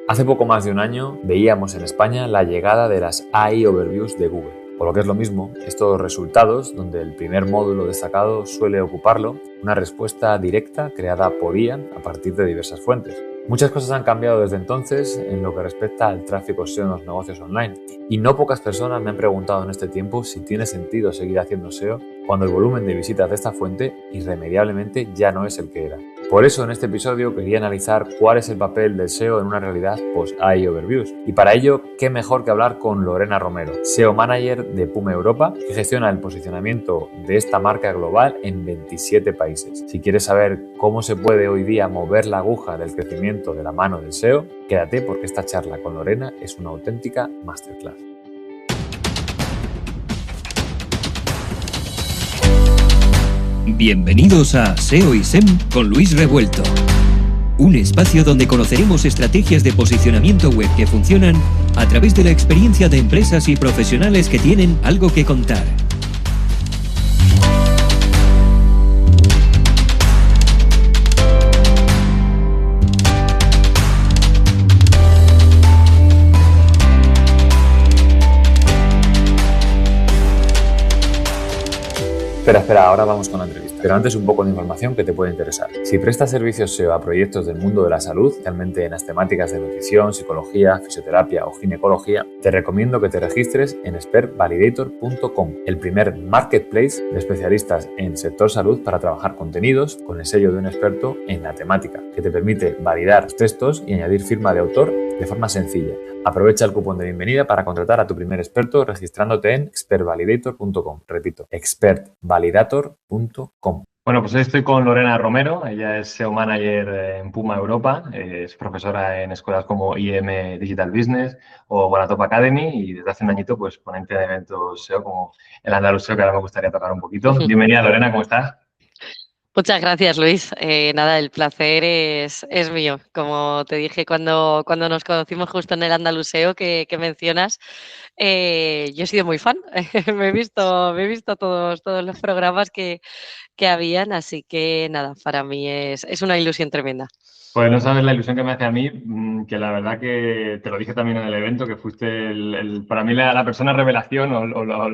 Hace poco más de un año veíamos en España la llegada de las AI Overviews de Google. O lo que es lo mismo, estos resultados, donde el primer módulo destacado suele ocuparlo, una respuesta directa creada por IA a partir de diversas fuentes. Muchas cosas han cambiado desde entonces en lo que respecta al tráfico SEO en los negocios online, y no pocas personas me han preguntado en este tiempo si tiene sentido seguir haciendo SEO cuando el volumen de visitas de esta fuente irremediablemente ya no es el que era. Por eso en este episodio quería analizar cuál es el papel del SEO en una realidad post-AI Overviews. Y para ello, qué mejor que hablar con Lorena Romero, SEO Manager de Puma Europa, que gestiona el posicionamiento de esta marca global en 27 países. Si quieres saber cómo se puede hoy día mover la aguja del crecimiento de la mano del SEO, quédate porque esta charla con Lorena es una auténtica masterclass. Bienvenidos a SEO y SEM con Luis Revuelto. Un espacio donde conoceremos estrategias de posicionamiento web que funcionan a través de la experiencia de empresas y profesionales que tienen algo que contar. Espera, ahora vamos con la entrevista. Pero antes un poco de información que te puede interesar. Si prestas servicios SEO a proyectos del mundo de la salud, realmente en las temáticas de nutrición, psicología, fisioterapia o ginecología, te recomiendo que te registres en expertvalidator.com, el primer marketplace de especialistas en sector salud para trabajar contenidos con el sello de un experto en la temática, que te permite validar los textos y añadir firma de autor de forma sencilla. Aprovecha el cupón de bienvenida para contratar a tu primer experto registrándote en expertvalidator.com. Repito, expertvalidator.com. Bueno, pues hoy estoy con Lorena Romero. Ella es SEO Manager en Puma Europa. Es profesora en escuelas como IM Digital Business o Bonatop Academy y desde hace un añito pues ponente de eventos SEO como el Andalus SEO, que ahora me gustaría tocar un poquito. Bienvenida, Lorena, ¿cómo estás? Muchas gracias, Luis. Nada, el placer es mío. Como te dije cuando nos conocimos justo en el Andaluseo que mencionas, yo he sido muy fan. Me he visto todos los programas que habían, así que nada, para mí es una ilusión tremenda. Pues no sabes la ilusión que me hace a mí, que la verdad que te lo dije también en el evento, que fuiste para mí la persona revelación o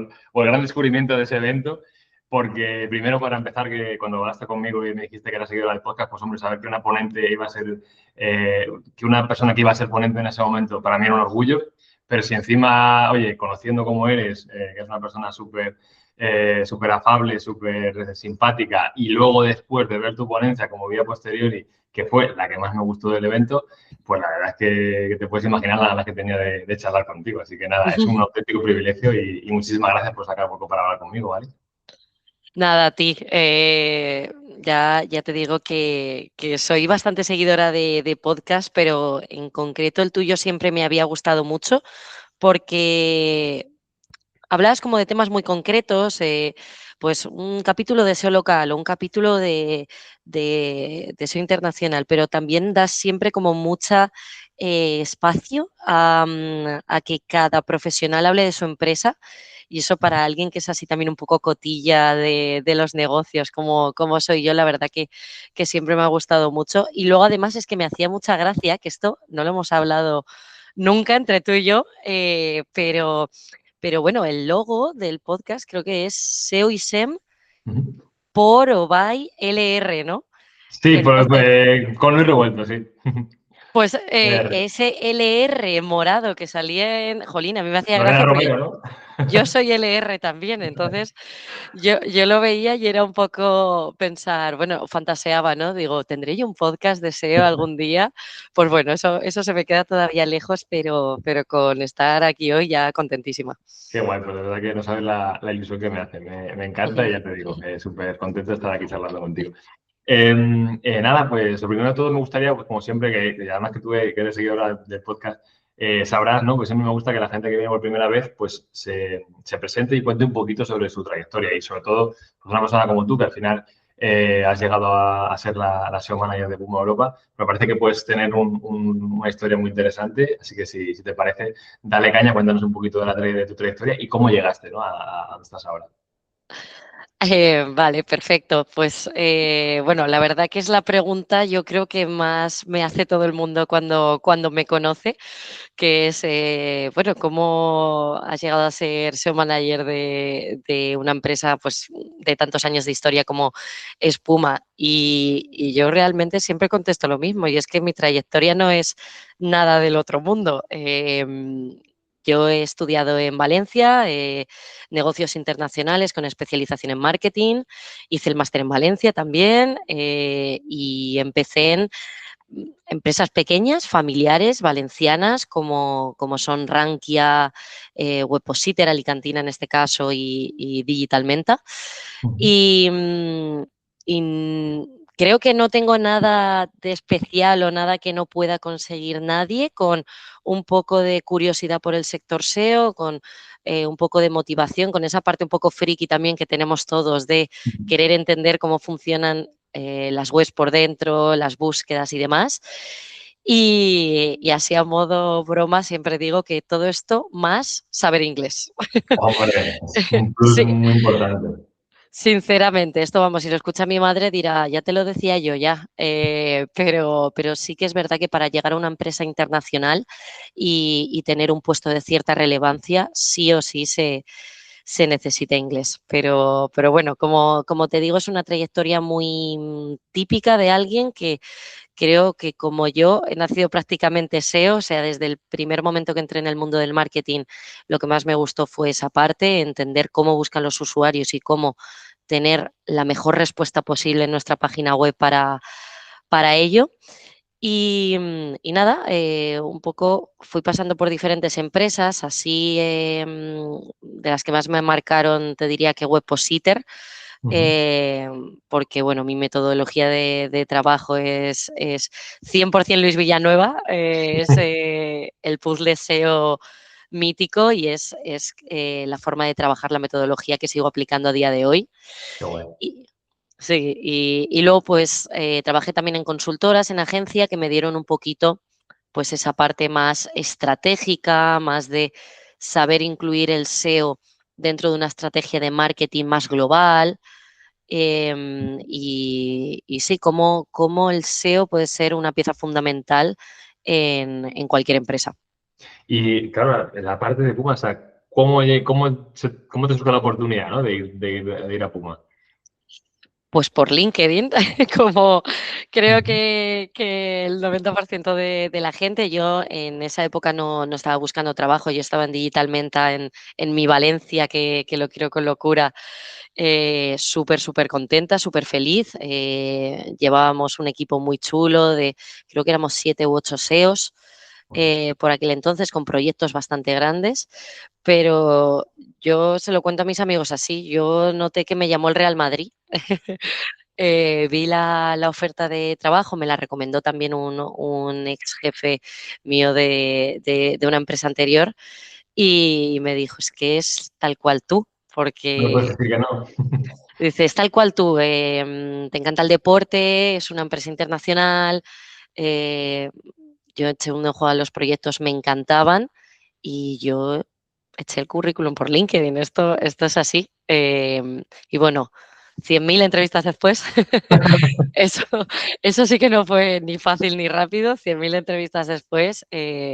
el gran descubrimiento de ese evento. Porque primero, para empezar, que cuando hablaste conmigo y me dijiste que era seguidora del podcast, pues hombre, saber que una ponente iba a ser, que una persona que iba a ser ponente en ese momento, para mí era un orgullo. Pero si encima, oye, conociendo cómo eres, que es una persona súper afable, súper simpática, y luego después de ver tu ponencia como vía posteriori, que fue la que más me gustó del evento, pues la verdad es que te puedes imaginar la ganas que tenía de charlar contigo. Así que nada, es un auténtico privilegio y muchísimas gracias por sacar poco para hablar conmigo, ¿vale? Nada, a ti. Ya te digo que soy bastante seguidora de podcast, pero en concreto el tuyo siempre me había gustado mucho porque hablabas como de temas muy concretos, pues un capítulo de SEO local o un capítulo de SEO internacional, pero también das siempre como mucha espacio a que cada profesional hable de su empresa. Y eso para alguien que es así también un poco cotilla de los negocios, como soy yo, la verdad que siempre me ha gustado mucho. Y luego además es que me hacía mucha gracia, que esto no lo hemos hablado nunca entre tú y yo, pero bueno, el logo del podcast creo que es SEO y SEM por o by LR, ¿no? Sí, Entonces, con Luis Revuelto, sí. pues ese LR morado que salía en... Jolín, a mí me hacía Lorena gracia porque Romero, ¿no? yo soy LR también, entonces yo lo veía y era un poco pensar, bueno, fantaseaba, ¿no? Digo, ¿tendré yo un podcast de SEO algún día? Pues bueno, eso se me queda todavía lejos, pero con estar aquí hoy ya contentísima. Qué guay, pues de verdad que no sabes la ilusión que me hace. Me encanta y ya te digo, súper contento de estar aquí charlando contigo. Nada, pues lo primero de todo me gustaría, pues como siempre, que además que eres seguidora del podcast, sabrás, ¿no? Pues siempre me gusta que la gente que viene por primera vez, pues se presente y cuente un poquito sobre su trayectoria y sobre todo, pues una persona como tú, que al final has llegado a ser la SEO Manager de Puma Europa. Me parece que puedes tener una historia muy interesante, así que si te parece, dale caña, cuéntanos un poquito de tu trayectoria y cómo llegaste, ¿no? a donde estás ahora. Vale, perfecto. Pues bueno, la verdad que es la pregunta yo creo que más me hace todo el mundo cuando me conoce, que es, bueno, ¿cómo has llegado a ser SEO manager de una empresa pues, de tantos años de historia como Espuma? Y yo realmente siempre contesto lo mismo, y es que mi trayectoria no es nada del otro mundo. Yo he estudiado en Valencia, negocios internacionales con especialización en marketing, hice el máster en Valencia también y empecé en empresas pequeñas, familiares, valencianas, como son Rankia, Webpositor, Alicantina en este caso y Digital Menta. Y, y creo que no tengo nada de especial o nada que no pueda conseguir nadie, con un poco de curiosidad por el sector SEO, con un poco de motivación, con esa parte un poco friki también que tenemos todos de querer entender cómo funcionan las webs por dentro, las búsquedas y demás. Y así a modo broma siempre digo que todo esto más saber inglés. Hombre, es un plus Sí, muy importante. sinceramente, esto vamos, si lo escucha mi madre dirá, ya te lo decía yo ya, pero sí que es verdad que para llegar a una empresa internacional y tener un puesto de cierta relevancia, sí o sí se necesita inglés. Pero bueno, como te digo, es una trayectoria muy típica de alguien que creo que como yo he nacido prácticamente SEO, o sea, desde el primer momento que entré en el mundo del marketing, lo que más me gustó fue esa parte, entender cómo buscan los usuarios y cómo tener la mejor respuesta posible en nuestra página web para ello. Y nada, un poco fui pasando por diferentes empresas, así de las que más me marcaron te diría que Webpositor, Ujú. porque bueno, mi metodología de trabajo es 100% Luis Villanueva, es el puzzle SEO mítico y es la forma de trabajar, la metodología que sigo aplicando a día de hoy. Qué bueno. Y, sí, y luego pues trabajé también en consultoras, en agencia, que me dieron un poquito pues esa parte más estratégica, más de saber incluir el SEO dentro de una estrategia de marketing más global. Y sí, cómo el SEO puede ser una pieza fundamental en cualquier empresa. Y claro, la parte de Puma, o sea, ¿cómo te surge la oportunidad, ¿no? de ir a Puma? Pues por LinkedIn, como creo Ujú. que el 90% de la gente, yo en esa época no estaba buscando trabajo, yo estaba en Digital Menta en mi Valencia, que lo quiero con locura, súper contenta, súper feliz. Llevábamos un equipo muy chulo creo que éramos 7 u 8 SEOs por aquel entonces, con proyectos bastante grandes, pero yo se lo cuento a mis amigos así, yo noté que me llamó el Real Madrid. Vi la oferta de trabajo, me la recomendó también un ex jefe mío de una empresa anterior y me dijo, es que es tal cual tú, No puedes porque decir que no. dice, es tal cual tú, te encanta el deporte, es una empresa internacional, eh, yo eché un ojo a los proyectos, me encantaban y yo eché el currículum por LinkedIn, esto es así. Y bueno, 100.000 entrevistas después, eso, eso sí que no fue ni fácil ni rápido, 100.000 entrevistas después,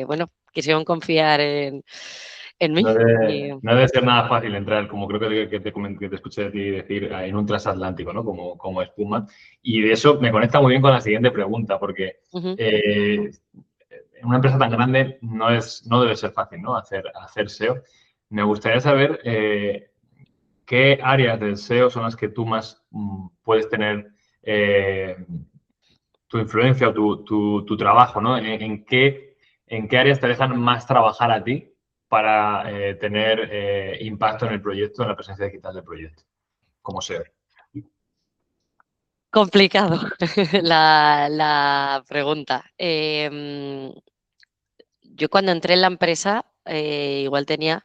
bueno, quisieron confiar en mí. No debe ser nada fácil entrar, como creo que te escuché de ti decir, en un transatlántico, ¿no? Como Espuma. Y de eso me conecta muy bien con la siguiente pregunta, porque Ujú. en una empresa tan grande no debe ser fácil, ¿no? Hacer SEO. Me gustaría saber qué áreas del SEO son las que tú más puedes tener eh, tu influencia o tu trabajo, ¿no? ¿En qué áreas te dejan más trabajar a ti para tener impacto en el proyecto, en la presencia digital del proyecto, como SEO? Complicado la pregunta. Yo cuando entré en la empresa, igual tenía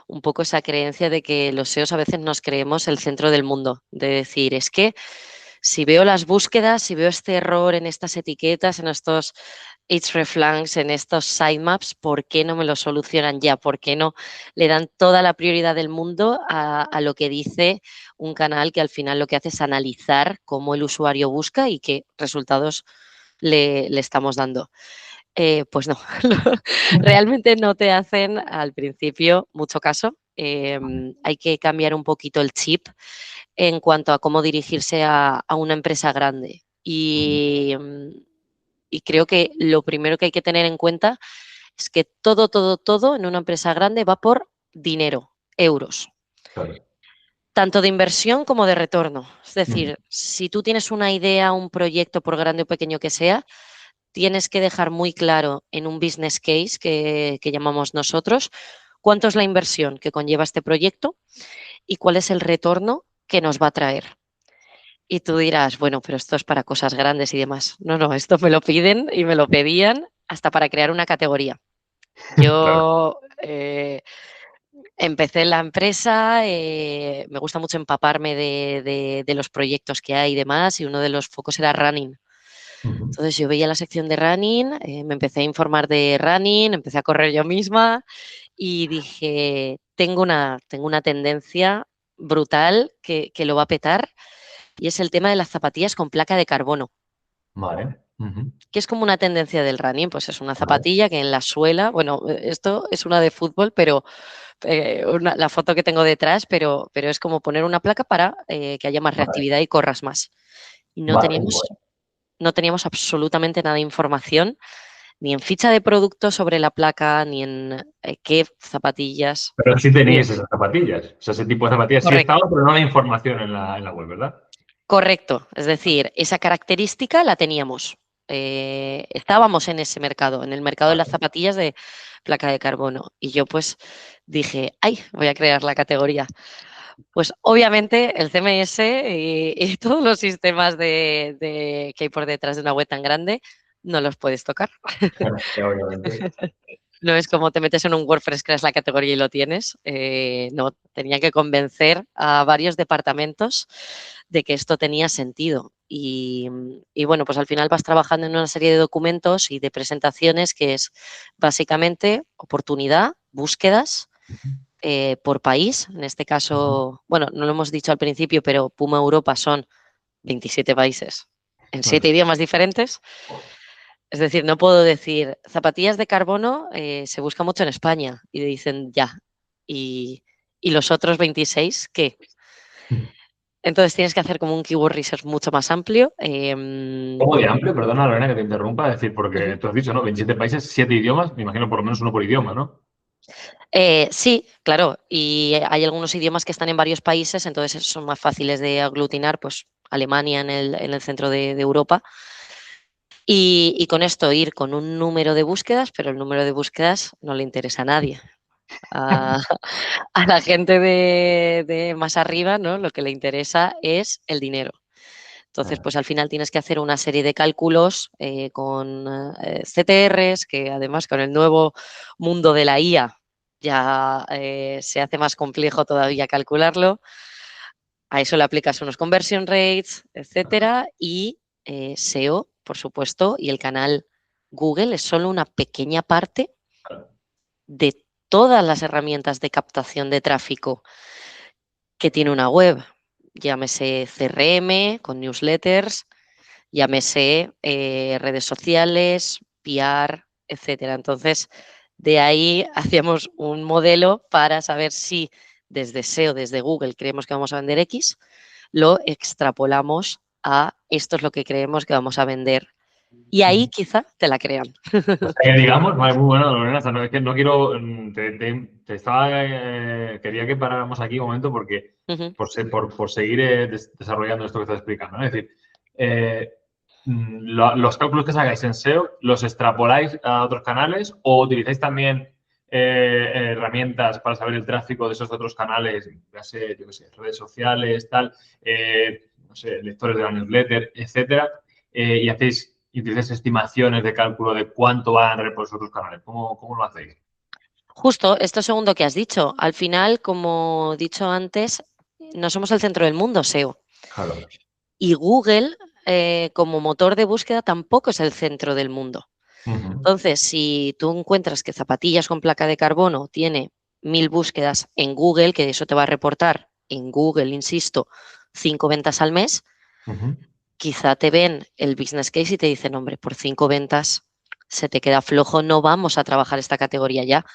un poco esa creencia de que los SEOs a veces nos creemos el centro del mundo, de decir, es que si veo las búsquedas, si veo este error en estas etiquetas, en estos hreflangs, en estos sitemaps, ¿por qué no me lo solucionan ya? ¿Por qué no le dan toda la prioridad del mundo a lo que dice un canal que al final lo que hace es analizar cómo el usuario busca y qué resultados le estamos dando? Pues no, realmente no te hacen al principio mucho caso. Hay que cambiar un poquito el chip en cuanto a cómo dirigirse a una empresa grande. Y creo que lo primero que hay que tener en cuenta es que todo en una empresa grande va por dinero, euros. Claro. Tanto de inversión como de retorno. Es decir, si tú tienes una idea, un proyecto, por grande o pequeño que sea, tienes que dejar muy claro en un business case que llamamos nosotros cuánto es la inversión que conlleva este proyecto y cuál es el retorno que nos va a traer. Y tú dirás, bueno, pero esto es para cosas grandes y demás. No, esto me lo piden y me lo pedían hasta para crear una categoría. Claro. Yo empecé en la empresa, me gusta mucho empaparme de los proyectos que hay y demás, y uno de los focos era running. Entonces yo veía la sección de running, me empecé a informar de running, empecé a correr yo misma y dije, tengo una tendencia brutal que lo va a petar, y es el tema de las zapatillas con placa de carbono. Vale. Que es como una tendencia del running, pues es una Vale. zapatilla que en la suela, bueno, esto es una de fútbol, pero la foto que tengo detrás, pero es como poner una placa para que haya más Vale. reactividad y corras más. Y Vale. no teníamos absolutamente nada de información, ni en ficha de producto sobre la placa, ni en qué zapatillas. Pero sí Ni tenéis esas zapatillas. O sea, ese tipo de zapatillas sí Correcto. estaba, pero no hay información en la web, ¿verdad? Correcto, es decir, esa característica la teníamos. Estábamos en ese mercado, en el mercado de las Vale. zapatillas de placa de carbono. Y yo pues dije, ay, voy a crear la categoría. Pues obviamente el CMS y todos los sistemas que hay por detrás de una web tan grande no los puedes tocar. Obviamente. No es como te metes en un WordPress, creas la categoría y lo tienes. No, tenía que convencer a varios departamentos de que esto tenía sentido. Y bueno, pues al final vas trabajando en una serie de documentos y de presentaciones que es básicamente oportunidad, búsquedas por país. En este caso, bueno, no lo hemos dicho al principio, pero Puma Europa son 27 países en 7 idiomas diferentes. Es decir, no puedo decir, zapatillas de carbono se busca mucho en España, y dicen ya. ¿Y los otros 26 qué? Entonces tienes que hacer como un keyword research mucho más amplio. ¿Cómo de amplio? Perdona, Lorena, que te interrumpa. Es decir, porque Uh-huh. tú has dicho, ¿no? 27 países, 7 idiomas. Me imagino por lo menos uno por idioma, ¿no? Sí, claro. Y hay algunos idiomas que están en varios países, entonces son más fáciles de aglutinar, pues Alemania en el centro de Europa. Y con esto ir con un número de búsquedas, pero el número de búsquedas no le interesa a nadie. A, a la gente de más arriba, ¿no? Lo que le interesa es el dinero. Entonces, pues al final tienes que hacer una serie de cálculos con CTRs, que además con el nuevo mundo de la IA ya se hace más complejo todavía calcularlo. A eso le aplicas unos conversion rates, etcétera, y SEO, por supuesto, y el canal Google es solo una pequeña parte de todas las herramientas de captación de tráfico que tiene una web. Llámese CRM con newsletters, llámese redes sociales, PR, etcétera. Entonces, de ahí hacíamos un modelo para saber si desde SEO, desde Google, creemos que vamos a vender X, lo extrapolamos a esto es lo que creemos que vamos a vender. Y ahí quizá te la crean. Digamos, vale, muy bueno, Lorena. O sea, no, es que no quiero. Te estaba. Quería que paráramos aquí un momento porque. Uh-huh. Por seguir desarrollando esto que estás explicando, ¿no? Es decir, los cálculos que sacáis en SEO, ¿los extrapoláis a otros canales o utilizáis también herramientas para saber el tráfico de esos otros canales, ya sé, yo qué sé, redes sociales, tal, no sé, lectores de la newsletter, etcétera, y utilizáis estimaciones de cálculo de cuánto van a ganar por esos otros canales? ¿Cómo lo hacéis? Justo, esto segundo que has dicho. Al final, como he dicho antes, no somos el centro del mundo, SEO. Claro. Y Google, como motor de búsqueda, tampoco es el centro del mundo. Entonces, si tú encuentras que zapatillas con placa de carbono tiene 1000 búsquedas en Google, que eso te va a reportar en Google, insisto, 5 ventas al mes, quizá te ven el business case y te dicen, hombre, por 5 ventas se te queda flojo, no vamos a trabajar esta categoría ya.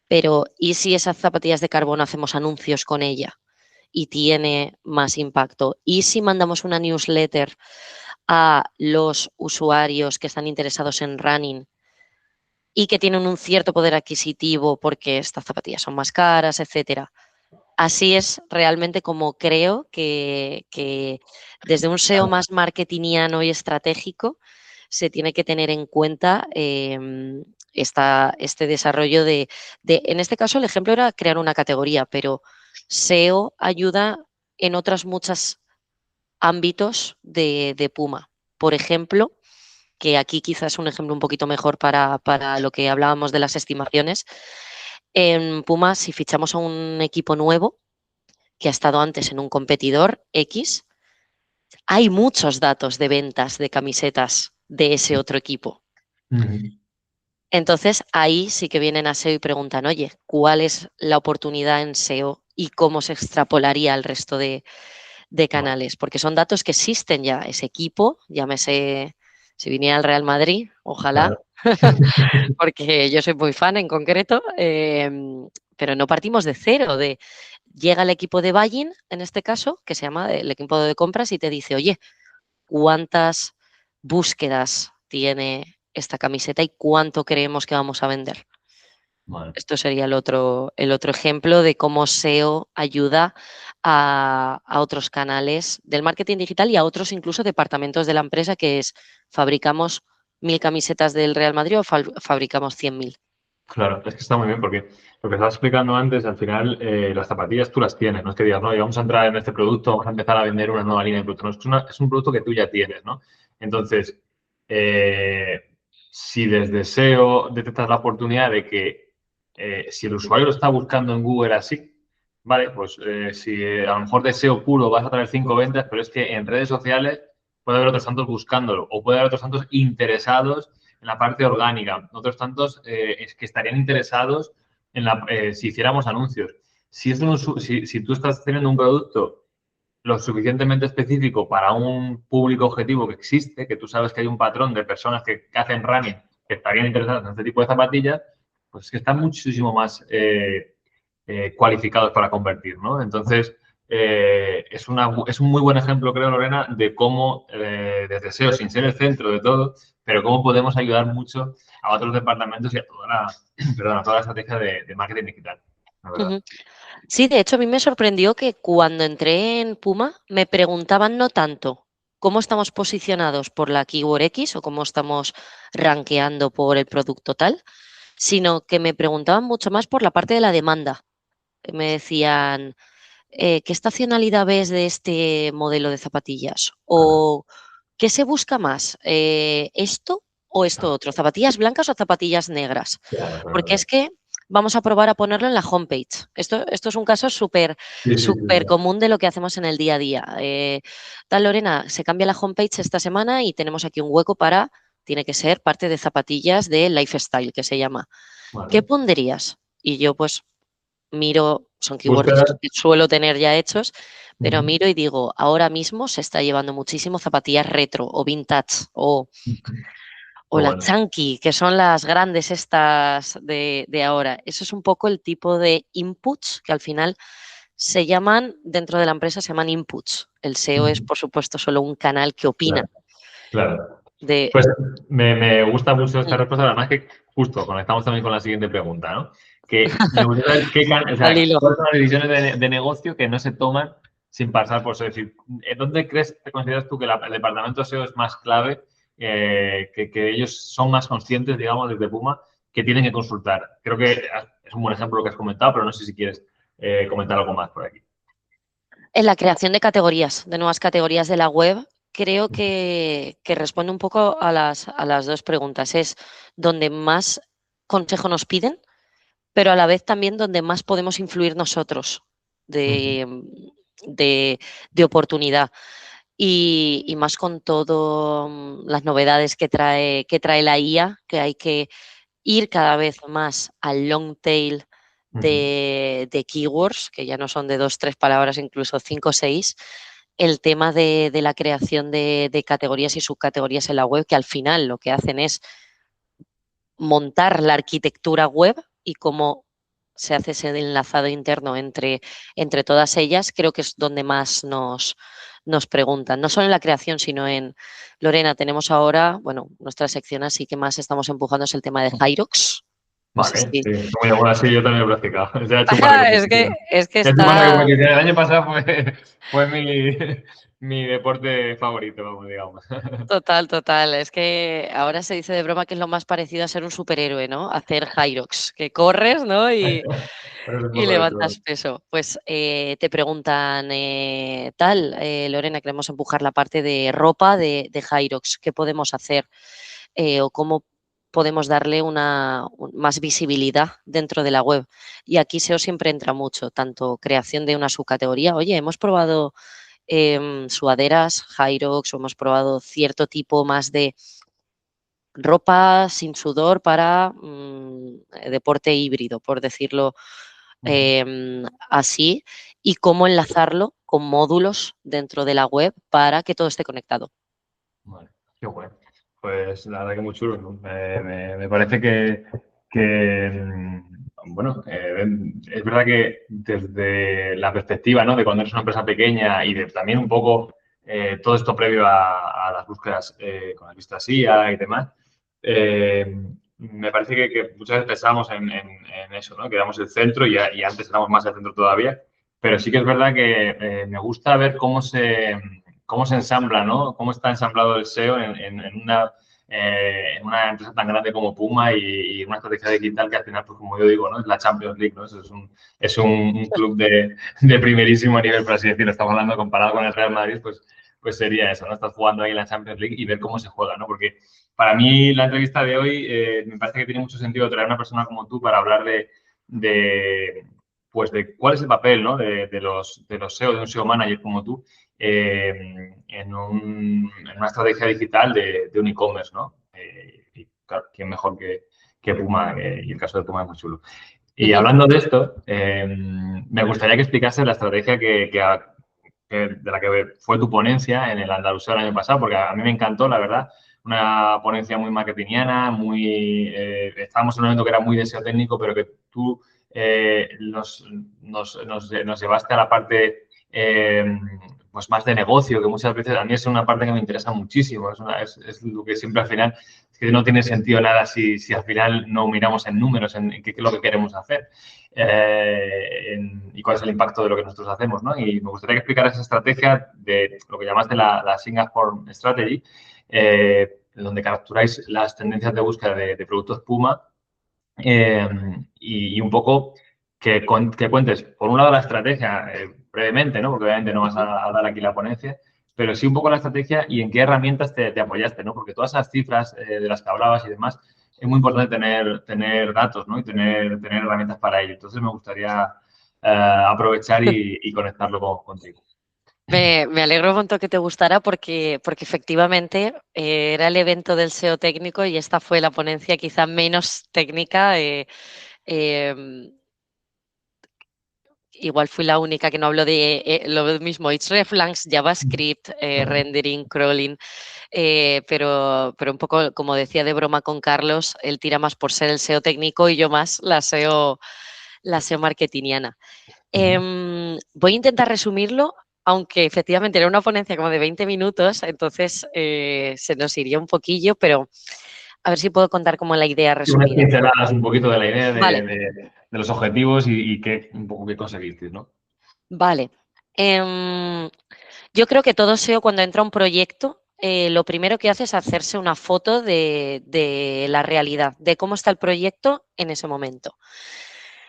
Pero, ¿y si esas zapatillas de carbono hacemos anuncios con ella y tiene más impacto? ¿Y si mandamos una newsletter a los usuarios que están interesados en running y que tienen un cierto poder adquisitivo porque estas zapatillas son más caras, etcétera? Así es realmente como creo que desde un SEO más marketingiano y estratégico se tiene que tener en cuenta este desarrollo en este caso el ejemplo era crear una categoría, pero SEO ayuda en otros muchos ámbitos de Puma. Por ejemplo, que aquí quizás es un ejemplo un poquito mejor para lo que hablábamos de las estimaciones. En Puma, si fichamos a un equipo nuevo que ha estado antes en un competidor X, hay muchos datos de ventas de camisetas de ese otro equipo. Entonces, ahí sí que vienen a SEO y preguntan, oye, ¿cuál es la oportunidad en SEO y cómo se extrapolaría al resto de canales? Porque son datos que existen ya. Ese equipo, llámese, si viniera al Real Madrid, ojalá, porque yo soy muy fan en concreto, pero no partimos de cero, llega el equipo de buying, en este caso, que se llama el equipo de compras y te dice, oye, ¿cuántas búsquedas tiene esta camiseta y cuánto creemos que vamos a vender? Vale. Esto sería el otro ejemplo de cómo SEO ayuda a otros canales del marketing digital y a otros incluso departamentos de la empresa, que es fabricamos 1000 camisetas del Real Madrid o fabricamos 100.000. Claro, es que está muy bien porque lo que estaba explicando antes, al final las zapatillas tú las tienes, no es que digas, no, y vamos a entrar en este producto, vamos a empezar a vender una nueva línea de productos, no, es un producto que tú ya tienes, ¿no? Entonces, si desde SEO detectas la oportunidad de que si el usuario lo está buscando en Google así, vale, pues si a lo mejor de SEO puro vas a traer 5 ventas, pero es que en redes sociales puede haber otros tantos buscándolo o puede haber otros tantos interesados en la parte orgánica, otros tantos es que estarían interesados en si hiciéramos anuncios. Si tú estás teniendo un producto lo suficientemente específico para un público objetivo que existe, que tú sabes que hay un patrón de personas que hacen running que estarían interesadas en este tipo de zapatillas, pues es que están muchísimo más cualificados para convertir, ¿no? Entonces, es un muy buen ejemplo, creo, Lorena, de cómo desde SEO, sin ser el centro de todo, pero cómo podemos ayudar mucho a otros departamentos y a toda la estrategia de marketing digital, la verdad. Sí, de hecho a mí me sorprendió que cuando entré en Puma me preguntaban no tanto cómo estamos posicionados por la Keyword X o cómo estamos rankeando por el producto tal, sino que me preguntaban mucho más por la parte de la demanda. Me decían, ¿qué estacionalidad ves de este modelo de zapatillas? ¿O qué se busca más? ¿Esto o esto otro? ¿Zapatillas blancas o zapatillas negras? Porque es que vamos a probar a ponerlo en la homepage. Esto es un caso súper común de lo que hacemos en el día a día. Tal, Lorena, se cambia la homepage esta semana y tenemos aquí un hueco tiene que ser parte de zapatillas de lifestyle, que se llama. Vale. ¿Qué pondrías? Y yo pues miro, son keywords que suelo tener ya hechos, pero miro y digo, ahora mismo se está llevando muchísimo zapatillas retro o vintage o las chunky, que son las grandes estas de ahora. Eso es un poco el tipo de inputs que al final se llaman, dentro de la empresa se llaman inputs. El SEO es, por supuesto, solo un canal que opina. Claro. Pues me gusta mucho esta respuesta, además que justo conectamos también con la siguiente pregunta, ¿no? Que me gustaría saber cuáles son las decisiones de negocio que no se toman sin pasar por eso. Es decir, ¿dónde consideras tú que el departamento SEO es más clave, que ellos son más conscientes, digamos, desde Puma, que tienen que consultar? Creo que es un buen ejemplo lo que has comentado, pero no sé si quieres comentar algo más por aquí. En la creación de categorías, de nuevas categorías de la web, creo que responde un poco a las dos preguntas. Es donde más consejo nos piden, pero a la vez también donde más podemos influir nosotros de oportunidad. y más con todo las novedades que trae la IA, que hay que ir cada vez más al long tail de keywords, que ya no son de 2, 3 palabras, incluso 5 o 6, el tema de la creación de categorías y subcategorías en la web, que al final lo que hacen es montar la arquitectura web y cómo se hace ese enlazado interno entre todas ellas, creo que es donde más nos preguntan, no solo en la creación, sino en, Lorena, tenemos ahora, bueno, nuestra sección así que más estamos empujando es el tema de Hyrox. No sé Vale, si... sí, muy bueno, así yo también lo he practicado. Ya he hecho un par de competiciones. es que He hecho un par de está... competiciones. El año pasado fue mi deporte favorito, vamos, digamos. Total, total. Es que ahora se dice de broma que es lo más parecido a ser un superhéroe, ¿no? Hacer Hyrox, que corres, ¿no? Y Pero es un poco de todo. levantas peso. Pues te preguntan, Lorena, queremos empujar la parte de ropa de Hyrox. ¿Qué podemos hacer? O cómo podemos darle más visibilidad dentro de la web. Y aquí SEO siempre entra mucho, tanto creación de una subcategoría. Oye, hemos probado sudaderas, Hyrox, o hemos probado cierto tipo más de ropa sin sudor para deporte híbrido, por decirlo así, y cómo enlazarlo con módulos dentro de la web para que todo esté conectado. Vale, qué bueno. Pues la verdad que muy chulo, ¿no? Me parece que, bueno, es verdad que desde la perspectiva, ¿no? De cuando eres una empresa pequeña y de también un poco todo esto previo a las búsquedas con las vistas IA y demás, me parece que muchas veces pensamos en eso, ¿no? Que éramos el centro y antes éramos más el centro todavía, pero sí que es verdad que me gusta ver cómo se ensambla, ¿no? Cómo está ensamblado el SEO en una empresa tan grande como Puma y una estrategia digital que al final, pues como yo digo, ¿no? Es la Champions League, ¿no? Es un club de primerísimo nivel, por así decirlo. Estamos hablando comparado con el Real Madrid, pues sería eso, ¿no? Estás jugando ahí en la Champions League y ver cómo se juega, ¿no? Porque para mí la entrevista de hoy me parece que tiene mucho sentido traer a una persona como tú para hablar pues de cuál es el papel, ¿no? de los SEO, de un SEO manager como tú, en una estrategia digital de un e-commerce, ¿no? Y claro, ¿quién mejor que Puma? Y el caso de Puma es muy chulo. Y hablando de esto, me gustaría que explicases la estrategia de la que fue tu ponencia en el Andaluseo el año pasado, porque a mí me encantó, la verdad. Una ponencia muy marketingiana, estábamos en un momento que era muy de SEO técnico, pero que tú nos llevaste a la parte pues más de negocio, que muchas veces a mí es una parte que me interesa muchísimo. Es lo que siempre al final, es que no tiene sentido nada si al final no miramos en números, en qué es lo que queremos hacer y cuál es el impacto de lo que nosotros hacemos, ¿no? Y me gustaría que explicaras esa estrategia de lo que llamaste la Singapore Strategy, donde capturáis las tendencias de búsqueda de productos Puma y un poco que cuentes, por un lado, la estrategia brevemente, ¿no? Porque obviamente no vas a dar aquí la ponencia, pero sí un poco la estrategia y en qué herramientas te apoyaste, ¿no? Porque todas esas cifras de las que hablabas y demás, es muy importante tener datos, ¿no? Y tener herramientas para ello. Entonces, me gustaría aprovechar y conectarlo contigo. Me alegro un montón que te gustara porque efectivamente era el evento del SEO técnico y esta fue la ponencia quizá menos técnica. Igual fui la única que no habló de lo mismo, hreflangs, JavaScript, rendering, crawling, pero un poco, como decía de broma con Carlos, él tira más por ser el SEO técnico y yo más la SEO marketingiana. Voy a intentar resumirlo, aunque efectivamente era una ponencia como de 20 minutos, entonces se nos iría un poquillo, pero a ver si puedo contar como la idea Unas resumida. pinceladas un poquito de la idea Vale, de los objetivos y un poco qué conseguisteis, ¿no? vale. Yo creo que todo SEO cuando entra a un proyecto, lo primero que hace es hacerse una foto de la realidad, de cómo está el proyecto en ese momento.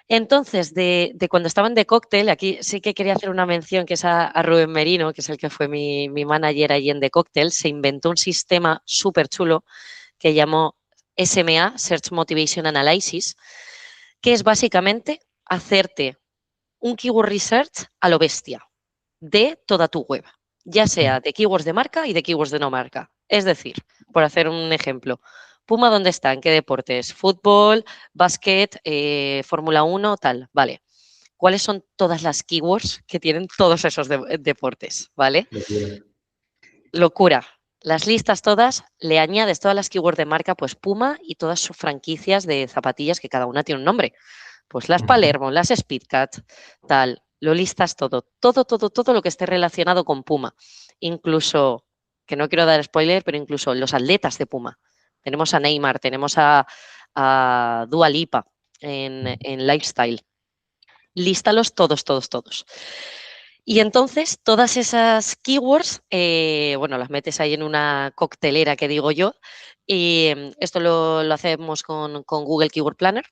Entonces, de cuando estaba en The Cocktail, aquí sí que quería hacer una mención, que es a Rubén Merino, que es el que fue mi manager allí en The Cocktail, se inventó un sistema súper chulo que llamó SMA, Search Motivation Analysis, que es básicamente hacerte un keyword research a lo bestia de toda tu web. ya sea de keywords de marca y de keywords de no marca. Es decir, por hacer un ejemplo, Puma, ¿dónde está? ¿En qué deportes? Fútbol, básquet, Fórmula 1, tal. Vale. ¿Cuáles son todas las keywords que tienen todos esos deportes? ¿Vale? Locura. Las listas todas, le añades todas las keywords de marca, pues Puma y todas sus franquicias de zapatillas que cada una tiene un nombre. Pues las Palermo, las Speedcat, tal. Lo listas todo lo que esté relacionado con Puma. Incluso, que no quiero dar spoiler, pero incluso los atletas de Puma. Tenemos a Neymar, tenemos a Dua Lipa en Lifestyle. Lístalos todos. Y entonces todas esas keywords, bueno, las metes ahí en una coctelera que digo yo, y esto lo hacemos con Google Keyword Planner.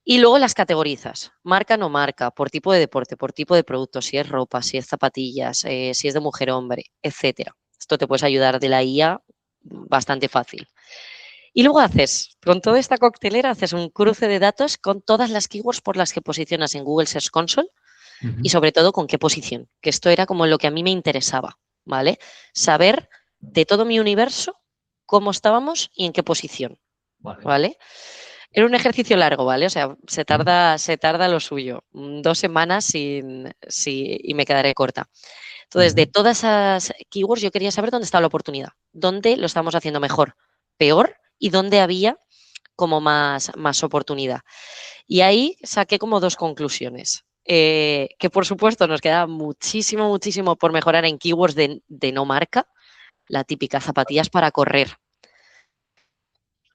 Y luego las categorizas, marca, no marca, por tipo de deporte, por tipo de producto, si es ropa, si es zapatillas, si es de mujer o hombre, etcétera. Esto te puedes ayudar de la IA bastante fácil. Y luego con toda esta coctelera, haces un cruce de datos con todas las keywords por las que posicionas en Google Search Console y sobre todo con qué posición, que esto era como lo que a mí me interesaba, ¿vale? Saber de todo mi universo cómo estábamos y en qué posición, ¿vale? Era un ejercicio largo, ¿vale? O sea, se tarda lo suyo. 2 semanas y me quedaré corta. Entonces, de todas esas keywords, yo quería saber dónde estaba la oportunidad, dónde lo estamos haciendo mejor, peor y dónde había como más oportunidad. Y ahí saqué como 2 conclusiones. Que por supuesto nos queda muchísimo por mejorar en keywords de no marca, la típica zapatillas para correr.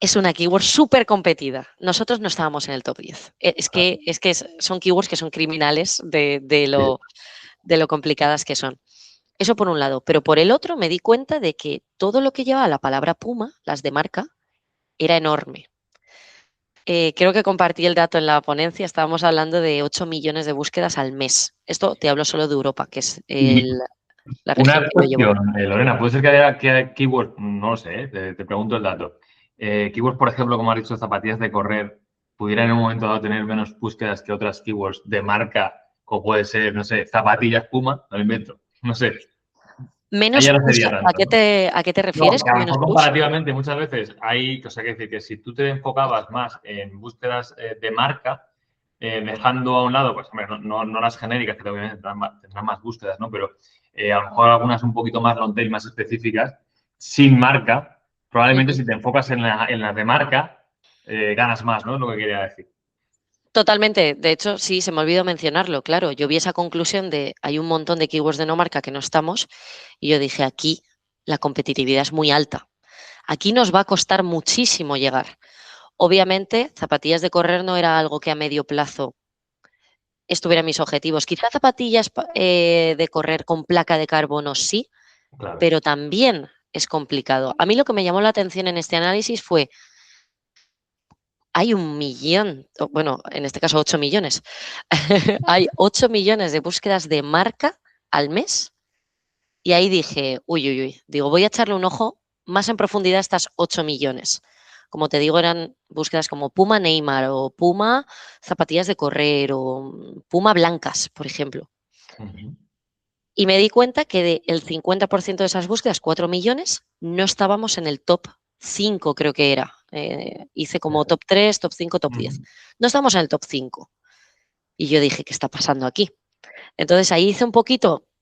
Es una keyword súper competida. Nosotros no estábamos en el top 10. Es que son keywords que son criminales de lo complicadas que son. Eso por un lado. Pero por el otro me di cuenta de que todo lo que llevaba la palabra Puma, las de marca, era enorme. Creo que compartí el dato en la ponencia. Estábamos hablando de 8 millones de búsquedas al mes. Esto te hablo solo de Europa, que es la región Una que yo llevo. cuestión, Lorena, puede ser que haya keywords, no lo sé, te pregunto el dato. Keywords, por ejemplo, como has dicho, zapatillas de correr, pudieran en un momento dado tener menos búsquedas que otras keywords de marca, como puede ser, no sé, zapatillas Puma, lo invento, no sé. Menos Ahí ya no push, sería tanto, ¿a qué te refieres no, con a lo menos mejor push? comparativamente muchas veces hay, o sea, que decir que si tú te enfocabas más en búsquedas de marca, dejando a un lado, pues hombre, no las genéricas, que obviamente tendrán más búsquedas, ¿no? Pero a lo mejor algunas un poquito más long tail, más específicas, sin marca, probablemente si te enfocas en las de marca, ganas más, ¿no? Es lo que quería decir. Totalmente. De hecho, sí, se me olvidó mencionarlo. Claro, yo vi esa conclusión de hay un montón de keywords de no marca que no estamos y yo dije, aquí la competitividad es muy alta. Aquí nos va a costar muchísimo llegar. Obviamente, zapatillas de correr no era algo que a medio plazo estuviera en mis objetivos. Quizá zapatillas de correr con placa de carbono sí, Claro. pero también es complicado. A mí lo que me llamó la atención en este análisis fue, hay 1 millón, bueno, en este caso 8 millones, hay 8 millones de búsquedas de marca al mes y ahí dije, uy, digo, voy a echarle un ojo más en profundidad a estas 8 millones. Como te digo, eran búsquedas como Puma Neymar o Puma zapatillas de correr o Puma blancas, por ejemplo. Y me di cuenta que del 50% de esas búsquedas, 4 millones, no estábamos en el top 5, creo que era. Hice como top 3, top 5, top 10. No estamos en el top 5. Y yo dije, ¿qué está pasando aquí? Entonces ahí hice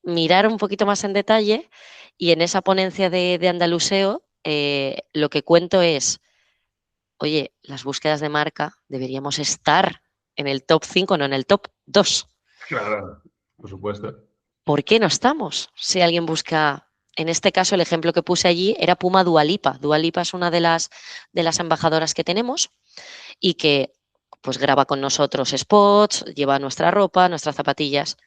mirar un poquito más en detalle y en esa ponencia de Andaluseo lo que cuento es, oye, las búsquedas de marca deberíamos estar en el top 5, no en el top 2. Claro, por supuesto. ¿Por qué no estamos? Si alguien busca, en este caso el ejemplo que puse allí era Puma Dua Lipa. Dua Lipa es una de las embajadoras que tenemos y que pues graba con nosotros spots, lleva nuestra ropa, nuestras zapatillas,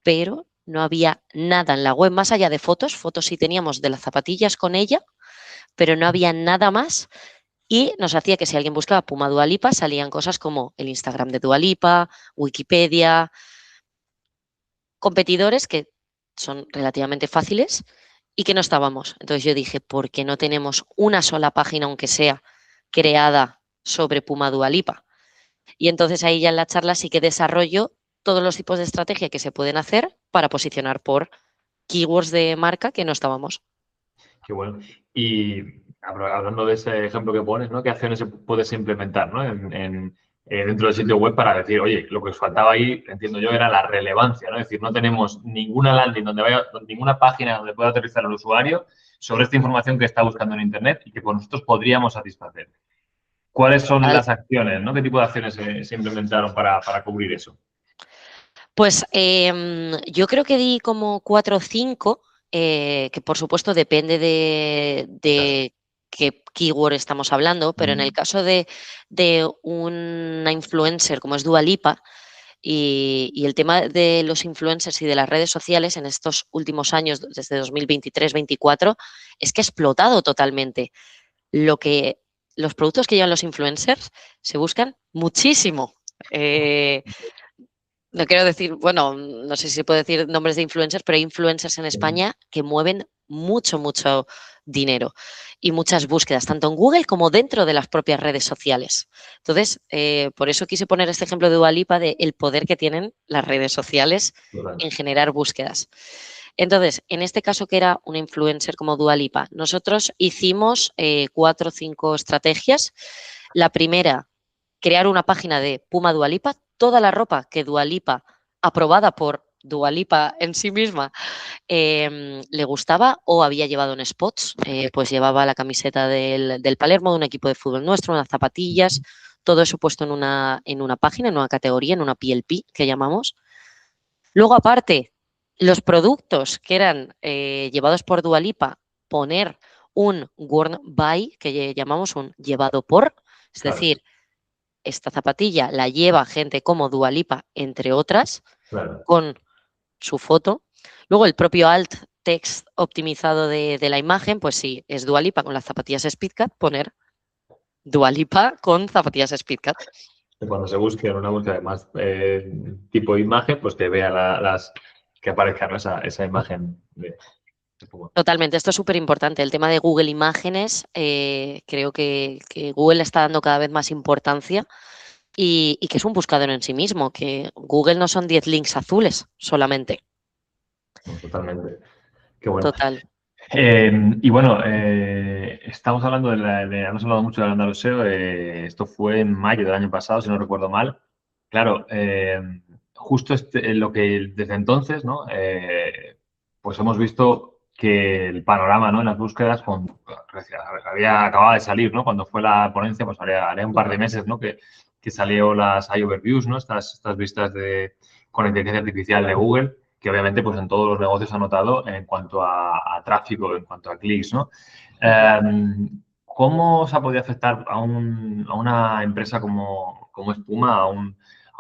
pero no había nada en la web más allá de fotos sí teníamos de las zapatillas con ella, pero no había nada más y nos hacía que si alguien buscaba Puma Dua Lipa salían cosas como el Instagram de Dua Lipa, Wikipedia, competidores que son relativamente fáciles y que no estábamos. Entonces yo dije, ¿por qué no tenemos una sola página, aunque sea creada sobre Puma Dua Lipa? Y entonces ahí ya en la charla sí que desarrollo todos los tipos de estrategia que se pueden hacer para posicionar por keywords de marca que no estábamos. Qué bueno. Y hablando de ese ejemplo que pones, ¿no? ¿Qué acciones puedes implementar, ¿no? Dentro del sitio web para decir, oye, lo que os faltaba ahí, entiendo yo, era la relevancia, ¿no? Es decir, no tenemos ninguna landing ninguna página donde pueda aterrizar el usuario sobre esta información que está buscando en Internet y que por nosotros podríamos satisfacer. ¿Cuáles son las acciones, ¿no? ¿Qué tipo de acciones se implementaron para cubrir eso? Pues yo creo que di como 4 o 5, que por supuesto depende de qué keyword estamos hablando, pero en el caso de una influencer como es Dua Lipa y el tema de los influencers y de las redes sociales en estos últimos años, desde 2023-24, es que ha explotado totalmente. Los productos que llevan los influencers se buscan muchísimo. No quiero decir, bueno, no sé si se puede decir nombres de influencers, pero hay influencers en España que mueven mucho, mucho dinero y muchas búsquedas, tanto en Google como dentro de las propias redes sociales. Entonces, por eso quise poner este ejemplo de Dua Lipa, de el poder que tienen las redes sociales en generar búsquedas. Entonces, en este caso que era una influencer como Dua Lipa, nosotros hicimos 4 o 5 estrategias. La primera, crear una página de Puma Dua Lipa, toda la ropa que Dua Lipa, aprobada por Dua Lipa en sí misma, le gustaba o había llevado en spots, pues llevaba la camiseta del Palermo, de un equipo de fútbol nuestro, unas zapatillas, todo eso puesto en una página, en una categoría, en una PLP que llamamos. Luego, aparte, los productos que eran llevados por Dua Lipa, poner un worn by, que llamamos un llevado por, es decir, esta zapatilla la lleva gente como Dua Lipa, entre otras, con su foto. Luego el propio alt text optimizado de la imagen, pues sí, es Dua Lipa con las zapatillas Speedcat, poner Dua Lipa con zapatillas Speedcat. Cuando se busque en una búsqueda de más tipo de imagen, pues que vea que aparezca, ¿no? esa imagen de Puma. Totalmente, esto es súper importante. El tema de Google Imágenes, creo que Google le está dando cada vez más importancia y que es un buscador en sí mismo, que Google no son 10 links azules solamente. Totalmente. Qué bueno. Total. Y bueno, estamos hablando hemos hablado mucho de Alandaro SEO, esto fue en mayo del año pasado, si no recuerdo mal. Claro, justo lo que desde entonces, ¿no? Pues hemos visto que el panorama, ¿no? En las búsquedas había acabado de salir, ¿no? Cuando fue la ponencia, pues haré un par de meses, ¿no? Que salió las iOverviews, ¿no? Estas vistas con inteligencia artificial de Google, que obviamente pues en todos los negocios ha notado en cuanto a tráfico, en cuanto a clics, ¿no? ¿Cómo se ha podido afectar a una empresa como Espuma, a un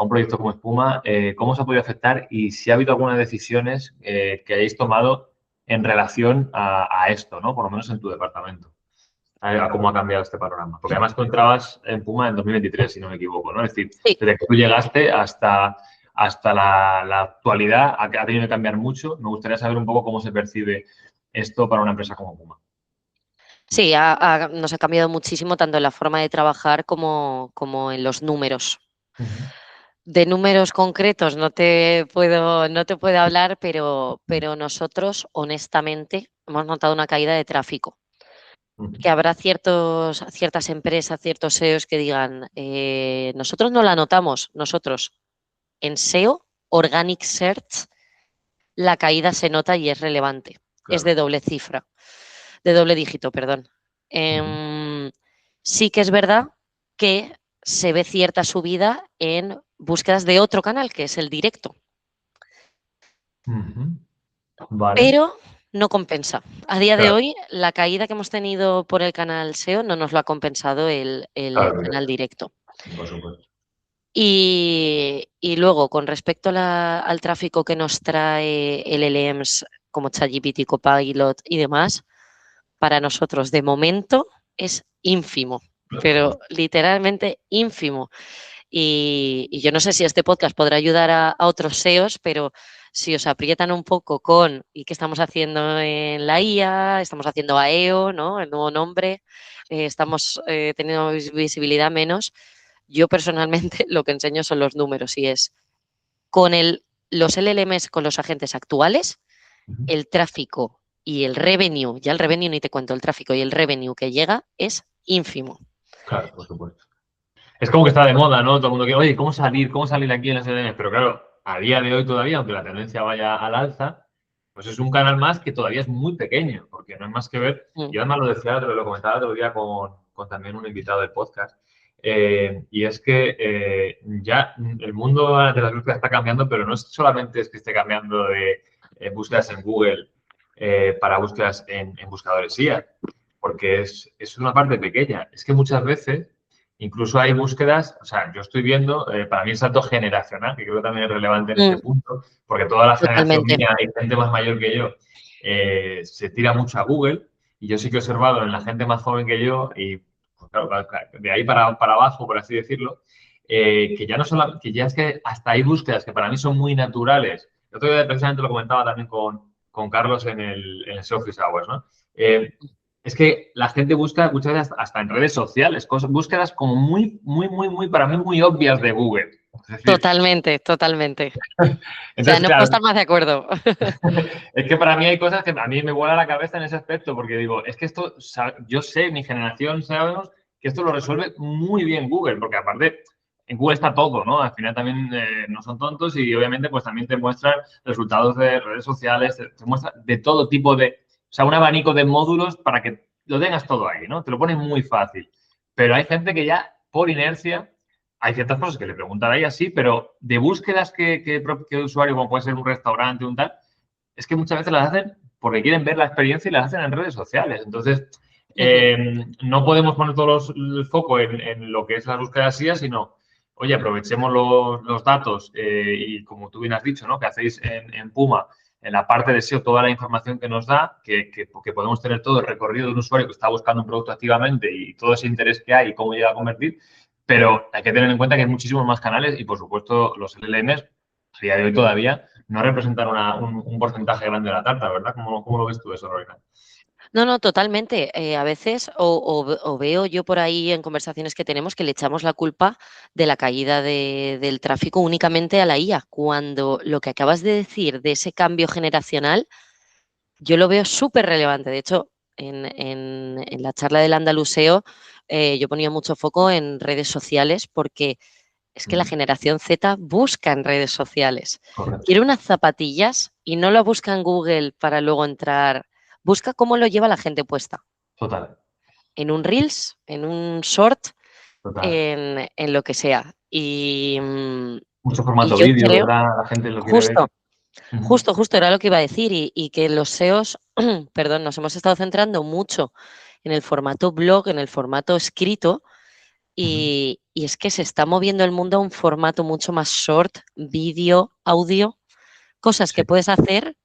proyecto como Espuma? ¿Cómo se ha podido afectar y si ha habido algunas decisiones que hayáis tomado en relación a esto, ¿no? Por lo menos en tu departamento, a cómo ha cambiado este panorama? Porque además tú entrabas en Puma en 2023, si no me equivoco, ¿no? Es decir, Sí. desde que tú llegaste hasta la actualidad ha tenido que cambiar mucho. Me gustaría saber un poco cómo se percibe esto para una empresa como Puma. Sí, nos ha cambiado muchísimo tanto en la forma de trabajar como en los números. De números concretos no te puedo hablar, pero nosotros, honestamente, hemos notado una caída de tráfico. Que habrá ciertas empresas, ciertos SEOs que digan, nosotros no la notamos, nosotros en SEO, Organic Search, la caída se nota y es relevante. Claro. Es de doble cifra, de doble dígito, perdón. Sí que es verdad que se ve cierta subida en búsquedas de otro canal, que es el directo. Vale. Pero no compensa. A día de hoy, la caída que hemos tenido por el canal SEO no nos lo ha compensado el canal directo. Por supuesto. Y luego, con respecto al tráfico que nos trae LLMs como ChatGPT, Copilot y demás, para nosotros de momento es ínfimo, pero literalmente ínfimo. Y yo no sé si este podcast podrá ayudar a otros SEOs, pero si os aprietan un poco ¿y qué estamos haciendo en la IA? Estamos haciendo AEO, ¿no? El nuevo nombre, estamos teniendo visibilidad menos. Yo personalmente lo que enseño son los números y es con los LLMs, con los agentes actuales, Ujú. el tráfico y el revenue, ya el revenue ni te cuento, el tráfico y el revenue que llega es ínfimo. Claro, por supuesto. Es como que está de moda, ¿no? Todo el mundo quiere, oye, ¿cómo salir aquí en las CDNs? Pero claro, a día de hoy todavía, aunque la tendencia vaya al alza, pues es un canal más que todavía es muy pequeño, porque no hay más que ver. Mm, Yo además lo decía, lo comentaba el otro día con también un invitado del podcast, y es que ya el mundo de las búsquedas está cambiando, pero no es solamente es que esté cambiando de búsquedas en Google para búsquedas en buscadores IA, porque es una parte pequeña. Es que muchas veces incluso hay búsquedas, o sea, yo estoy viendo, para mí el salto generacional, que creo que también es relevante en este mm, punto, porque toda la generación totalmente. mía y gente más mayor que yo se tira mucho a Google, y yo sí que he observado en la gente más joven que yo, y pues, claro, de ahí para abajo, por así decirlo, que ya no solo, que ya es que hasta hay búsquedas que para mí son muy naturales. El otro día precisamente lo comentaba también con Carlos en el Office Hours, ¿no? Es que la gente busca muchas veces hasta en redes sociales, búsquedas como muy, para mí, muy obvias de Google. Es decir, Totalmente, totalmente. O sea, entonces, no puedo claro, estar más de acuerdo. es que para mí hay cosas que a mí me vuela la cabeza en ese aspecto, porque digo, es que esto, yo sé, mi generación sabemos que esto lo resuelve muy bien Google, porque aparte en Google está todo, ¿no? Al final también no son tontos y obviamente pues también te muestran resultados de redes sociales, te muestra de todo tipo de, o sea, un abanico de módulos para que lo tengas todo ahí, ¿no? Te lo ponen muy fácil. Pero hay gente que ya, por inercia, hay ciertas cosas que le preguntan ahí así, pero de búsquedas que el usuario, como puede ser un restaurante, un tal, es que muchas veces las hacen porque quieren ver la experiencia y las hacen en redes sociales. Entonces, Ujú, no podemos poner todo el foco en lo que es la búsqueda SIA, sino, oye, aprovechemos los datos y como tú bien has dicho, ¿no? Que hacéis en Puma, en la parte de SEO, toda la información que nos da, que podemos tener todo el recorrido de un usuario que está buscando un producto activamente y todo ese interés que hay y cómo llega a convertir, pero hay que tener en cuenta que hay muchísimos más canales y, por supuesto, los LLMs, a día de hoy todavía, no representan un porcentaje grande de la tarta, ¿verdad? ¿Cómo lo ves tú eso, Lorena? no, no, totalmente. A veces o veo yo por ahí en conversaciones que tenemos que le echamos la culpa de la caída del tráfico únicamente a la IA, cuando lo que acabas de decir de ese cambio generacional, yo lo veo súper relevante. De hecho, en la charla del Andaluseo, yo ponía mucho foco en redes sociales porque es que la generación Z busca en redes sociales. Correcto. Quiere unas zapatillas y no lo busca en Google para luego entrar. Busca cómo lo lleva la gente puesta. Total, En un Reels, en un Short, total. en lo que sea. Mucho Y formato yo vídeo, creo, ¿verdad? La gente lo quiere ver. justo, Ujú, justo era lo que iba a decir, y que los SEOs, perdón, nos hemos estado centrando mucho en el formato blog, en el formato escrito, ujú. y es que se está moviendo el mundo a un formato mucho más short, vídeo, audio, cosas Sí, que puedes hacer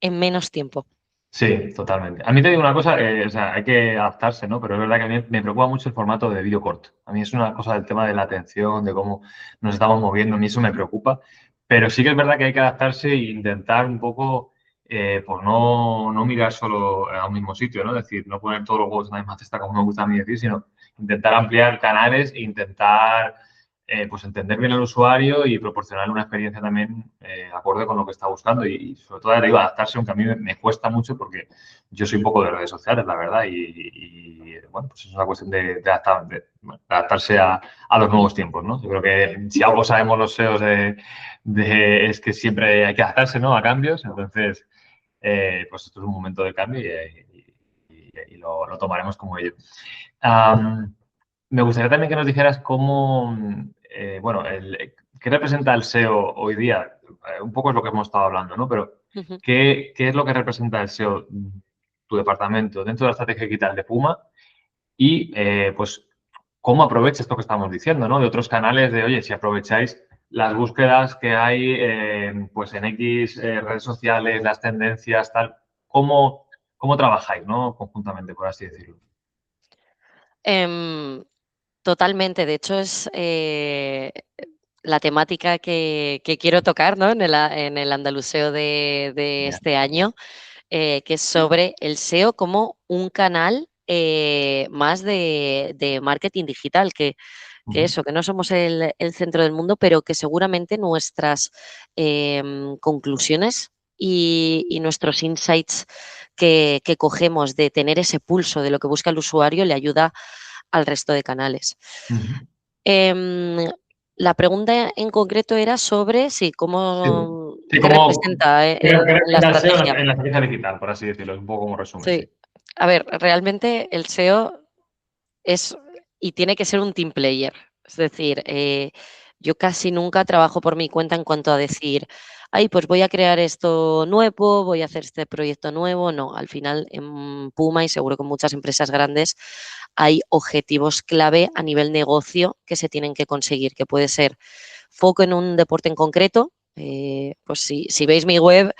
en menos tiempo. sí, totalmente. A mí te digo una cosa, o sea, hay que adaptarse, ¿no? Pero es verdad que a mí me preocupa mucho el formato de vídeo corto. A mí es una cosa del tema de la atención, de cómo nos estamos moviendo, a mí eso me preocupa. Pero sí que es verdad que hay que adaptarse e intentar un poco, pues no mirar solo a un mismo sitio, ¿no? Es decir, no poner todos los huevos en la misma cesta, como me gusta a mí decir, sino intentar ampliar canales e intentar, pues entender bien al usuario y proporcionarle una experiencia también acorde con lo que está buscando y sobre todo, ya te digo, adaptarse, aunque a mí me cuesta mucho porque yo soy un poco de redes sociales, la verdad, bueno, pues es una cuestión de adaptarse a los nuevos tiempos, ¿no? Yo creo que si algo sabemos los SEOs es que siempre hay que adaptarse, ¿no? A cambios, entonces, pues esto es un momento de cambio y lo tomaremos como ello. Am, Me gustaría también que nos dijeras cómo, bueno, qué representa el SEO hoy día. Un poco es lo que hemos estado hablando, ¿no? Pero, Ujú. ¿qué es lo que representa el SEO, tu departamento, dentro de la estrategia digital de Puma? Y, pues, ¿cómo aprovecha esto que estamos diciendo, ¿no? De otros canales de, oye, si aprovecháis las búsquedas que hay, pues, en X redes sociales, las tendencias, tal, ¿cómo trabajáis, ¿no? Conjuntamente, por así decirlo. Em, Totalmente. De hecho, es la temática que quiero tocar, ¿no? En el Andaluseo de Genial. este año, que es sobre el SEO como un canal más de marketing digital, que Ujú. eso, que no somos el centro del mundo, pero que seguramente nuestras conclusiones y nuestros insights que cogemos de tener ese pulso de lo que busca el usuario le ayuda al resto de canales. La pregunta en concreto era sobre cómo, Sí, qué representa ¿qué en la representa el SEO estrategia. en la estrategia digital, por así decirlo? Es un poco como resumen, sí. Sí. A ver, realmente el SEO es y tiene que ser un team player. Es decir, yo casi nunca trabajo por mi cuenta en cuanto a decir, ay, pues voy a crear esto nuevo, voy a hacer este proyecto nuevo. No, al final en Puma y seguro que en muchas empresas grandes hay objetivos clave a nivel negocio que se tienen que conseguir, que puede ser foco en un deporte en concreto. Pues si veis mi web,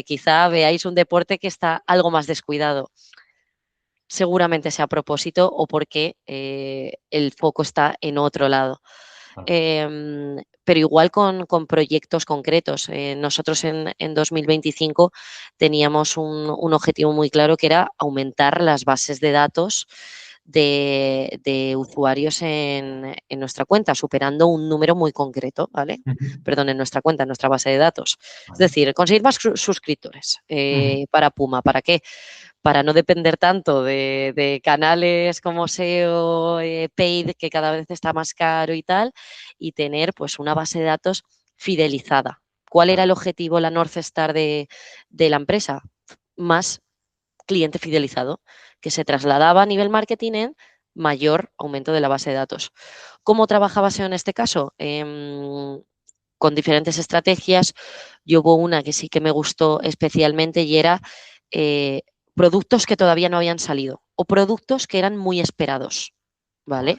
quizá veáis un deporte que está algo más descuidado. Seguramente sea a propósito o porque el foco está en otro lado. Pero igual con proyectos concretos. Nosotros en 2025 teníamos un objetivo muy claro que era aumentar las bases de datos de usuarios en nuestra cuenta, superando un número muy concreto, ¿vale? Perdón, en nuestra cuenta, en nuestra base de datos. Es decir, conseguir más suscriptores para Puma. ¿Para qué? Para no depender tanto de canales como SEO, paid, que cada vez está más caro y tal, y tener pues una base de datos fidelizada. ¿Cuál era el objetivo, la North Star de la empresa? Más cliente fidelizado, que se trasladaba a nivel marketing en mayor aumento de la base de datos. ¿Cómo trabajaba SEO en este caso? Con diferentes estrategias. Yo hubo una que sí que me gustó especialmente y era productos que todavía no habían salido o productos que eran muy esperados, ¿vale?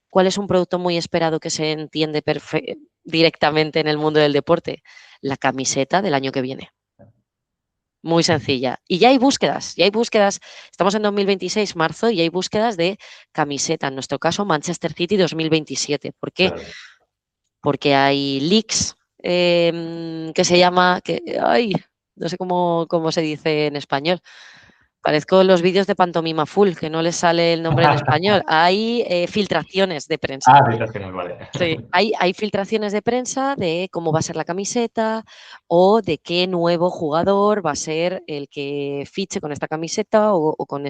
¿Cuál es un producto muy esperado que se entiende directamente en el mundo del deporte? La camiseta del año que viene. Muy sencilla. Y ya hay búsquedas, Estamos en 2026, marzo, y hay búsquedas de camiseta, en nuestro caso Manchester City 2027. ¿Por qué? Claro. Porque hay leaks que se llama, ay, no sé cómo se dice en español. Parezco los vídeos de Pantomima Full, que no les sale el nombre en español. Hay filtraciones de prensa. Filtraciones, vale. Sí, hay filtraciones de prensa de cómo va a ser la camiseta o de qué nuevo jugador va a ser el que fiche con esta camiseta o con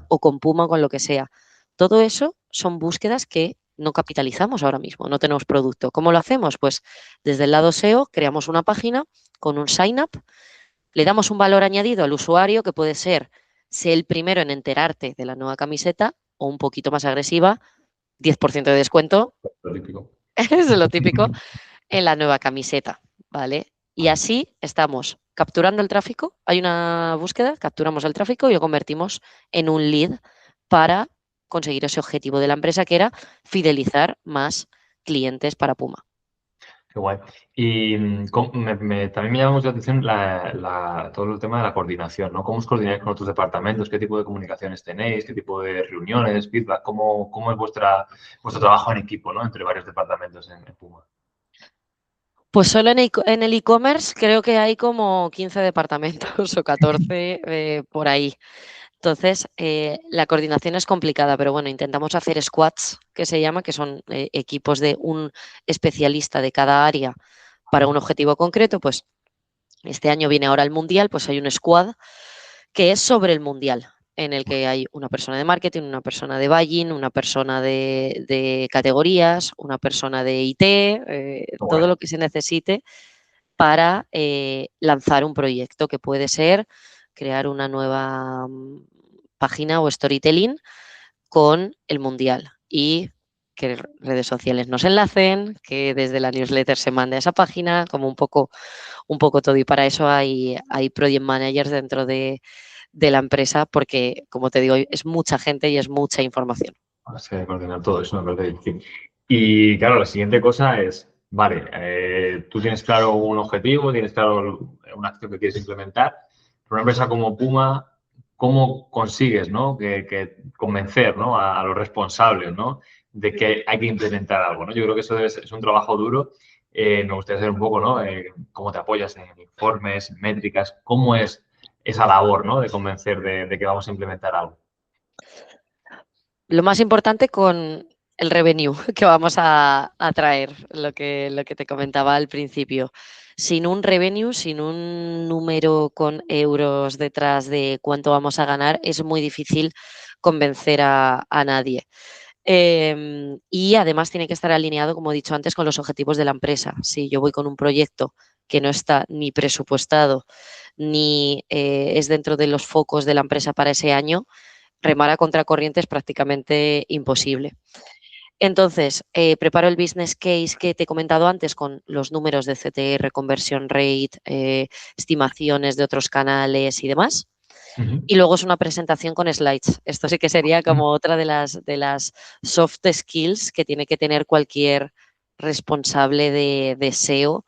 o con Puma o con lo que sea. Todo eso son búsquedas que no capitalizamos ahora mismo, no tenemos producto. ¿Cómo lo hacemos? Pues desde el lado SEO creamos una página con un sign up, le damos un valor añadido al usuario que puede ser el primero en enterarte de la nueva camiseta o un poquito más agresiva, 10% de descuento. Lo típico. Es lo típico en la nueva camiseta, ¿vale? Y así estamos capturando el tráfico. Hay una búsqueda, capturamos el tráfico y lo convertimos en un lead para conseguir ese objetivo de la empresa que era fidelizar más clientes para Puma. Qué guay. Y también me llama mucho la atención todo el tema de la coordinación, ¿no? ¿Cómo os coordináis con otros departamentos? ¿Qué tipo de comunicaciones tenéis? ¿Qué tipo de reuniones, feedback? ¿Cómo es vuestro trabajo en equipo, ¿no? Entre varios departamentos en Puma. Pues solo en el e-commerce creo que hay como 15 departamentos o 14 por ahí. Entonces, la coordinación es complicada, pero bueno, intentamos hacer squads, que se llama, que son equipos de un especialista de cada área para un objetivo concreto. Pues este año viene ahora el Mundial, pues hay un squad que es sobre el Mundial, en el que hay una persona de marketing, una persona de buying, una persona de categorías, una persona de IT, todo lo que se necesite para lanzar un proyecto que puede ser crear una nueva página o storytelling con el Mundial y que redes sociales nos enlacen, que desde la newsletter se mande a esa página, como un poco todo. Y para eso hay project managers dentro de la empresa porque, como te digo, es mucha gente y es mucha información. Has que coordinar todo eso, me parece difícil. Y claro, la siguiente cosa es, vale, tú tienes claro un objetivo, tienes claro una acción que quieres implementar, pero una empresa como Puma, ¿cómo consigues, ¿no? que convencer, ¿no? a los responsables, ¿no? de que hay que implementar algo, ¿no? Yo creo que eso es un trabajo duro. Me gustaría saber un poco, ¿no? Cómo te apoyas en informes, en métricas, cómo es esa labor, ¿no? De convencer de que vamos a implementar algo. Lo más importante con el revenue que vamos a traer, lo que te comentaba al principio. Sin un revenue, sin un número con euros detrás de cuánto vamos a ganar, es muy difícil convencer a nadie. Y además tiene que estar alineado, como he dicho antes, con los objetivos de la empresa. Si yo voy con un proyecto que no está ni presupuestado ni es dentro de los focos de la empresa para ese año, remar a contracorriente es prácticamente imposible. Entonces, preparo el business case que te he comentado antes con los números de CTR, conversion rate, estimaciones de otros canales y demás. Y luego es una presentación con slides. Esto sí que sería como otra de las soft skills que tiene que tener cualquier responsable de SEO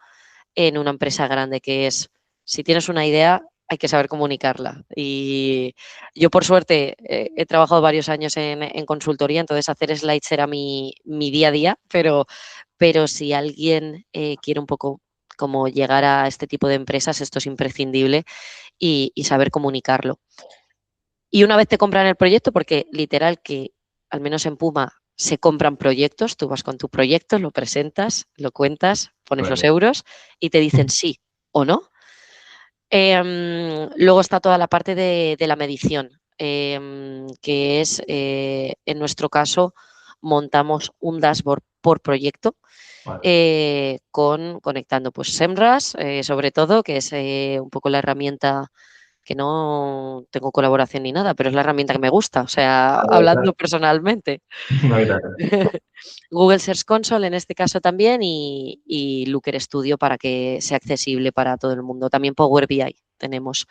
en una empresa grande, que es, si tienes una idea, hay que saber comunicarla. Y yo, por suerte, he trabajado varios años en consultoría, entonces hacer slides era mi día a día, pero si alguien quiere un poco como llegar a este tipo de empresas, esto es imprescindible y saber comunicarlo. Y una vez te compran el proyecto, porque literal que, al menos en Puma, se compran proyectos, tú vas con tu proyecto, lo presentas, lo cuentas, pones los euros y te dicen sí o no. Luego está toda la parte de la medición, que es, en nuestro caso, montamos un dashboard por proyecto, conectando pues SEMrush, sobre todo, que es un poco la herramienta que no tengo colaboración ni nada, pero es la herramienta que me gusta, o sea, hablando personalmente. Google Search Console en este caso también y Looker Studio para que sea accesible para todo el mundo. También Power BI tenemos.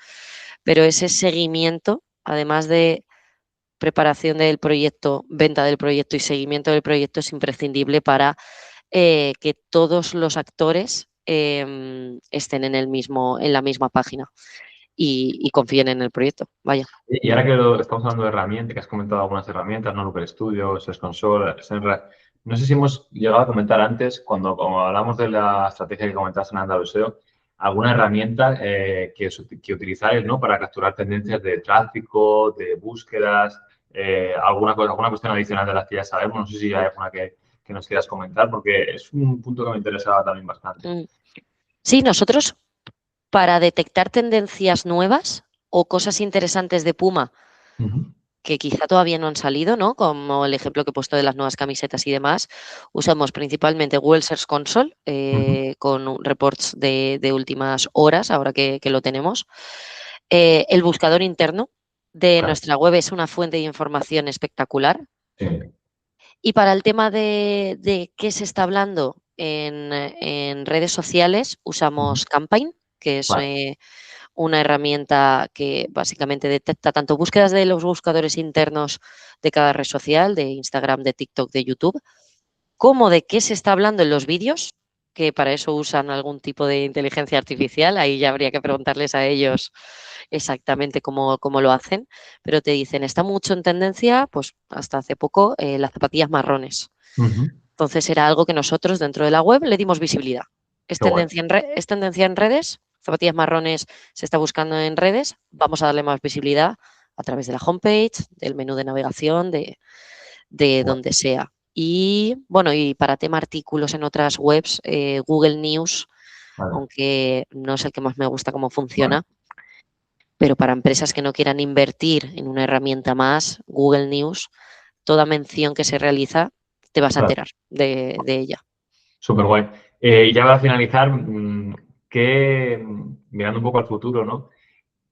Pero ese seguimiento, además de preparación del proyecto, venta del proyecto y seguimiento del proyecto, es imprescindible para que todos los actores estén en la misma página y confíen en el proyecto. Vaya. Y ahora que estamos hablando de herramientas, que has comentado algunas herramientas, ¿no? Looker Studio, Search Console, SEMrush. No sé si hemos llegado a comentar antes, cuando hablamos de la estrategia que comentaste en Andalus SEO, alguna herramienta que utilizáis, ¿no? Para capturar tendencias de tráfico, de búsquedas, alguna cuestión adicional de las que ya sabemos. No sé si hay alguna que nos quieras comentar, porque es un punto que me interesaba también bastante. Sí, nosotros, para detectar tendencias nuevas o cosas interesantes de Puma, que quizá todavía no han salido, ¿no? Como el ejemplo que he puesto de las nuevas camisetas y demás, usamos principalmente Google Search Console con reports de últimas horas, ahora que lo tenemos. El buscador interno de nuestra web es una fuente de información espectacular. Y para el tema de qué se está hablando en redes sociales, usamos Campaign, que es una herramienta que básicamente detecta tanto búsquedas de los buscadores internos de cada red social, de Instagram, de TikTok, de YouTube, como de qué se está hablando en los vídeos, que para eso usan algún tipo de inteligencia artificial. Ahí ya habría que preguntarles a ellos exactamente cómo lo hacen, pero te dicen, está mucho en tendencia, pues hasta hace poco, las zapatillas marrones. Entonces era algo que nosotros dentro de la web le dimos visibilidad. Es tendencia en redes, zapatillas marrones se está buscando en redes, vamos a darle más visibilidad a través de la homepage, del menú de navegación, de donde sea. Y bueno, y para tema artículos en otras webs, Google News, aunque no es el que más me gusta cómo funciona, pero para empresas que no quieran invertir en una herramienta más, Google News, toda mención que se realiza, te vas a enterar de ella. Súper guay. Y ya para finalizar, mirando un poco al futuro, ¿no?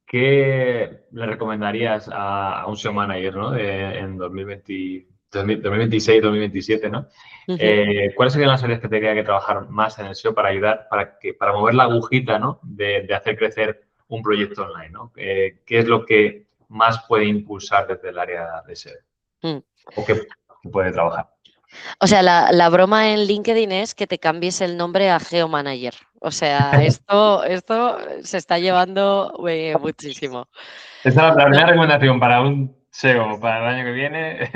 ¿Qué le recomendarías a un SEO manager, ¿no? En 2026, 2027, ¿no? ¿Cuáles serían las áreas que tendría que trabajar más en el SEO para ayudar, para mover la agujita, ¿no? De hacer crecer un proyecto online, ¿no? ¿Qué es lo que más puede impulsar desde el área de SEO? ¿O qué puede trabajar? O sea, la broma en LinkedIn es que te cambies el nombre a Geo Manager. O sea, esto se está llevando muchísimo. Esta es la primera recomendación para un SEO para el año que viene,